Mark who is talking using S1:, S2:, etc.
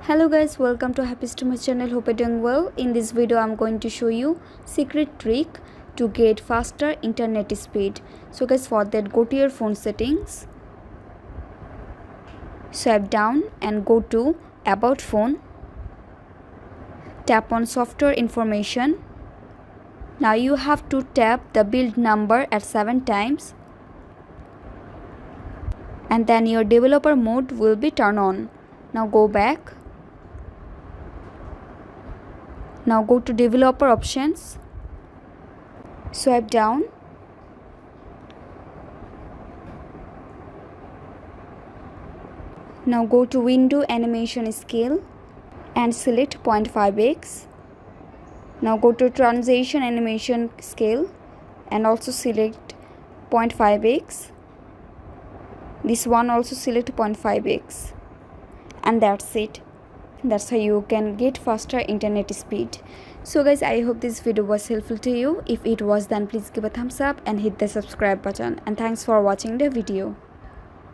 S1: Hello guys, welcome to Happy to my channel. Hope you're doing well. In this video I'm going to show you secret trick to get faster internet speed. So guys, for that go to your phone settings, swipe down and go to about phone, tap on software information. Now you have to tap the build number at 7 times and then your developer mode will be turned on. Now go back. Now go to developer options, swipe down, now go to window animation scale and select 0.5x. Now go to transition animation scale and also select 0.5x. This one also select 0.5x, and that's it. That's how you can get faster internet speed. So guys, I hope this video was helpful to you. If it was, then please give a thumbs up and hit the subscribe button, and thanks for watching the video.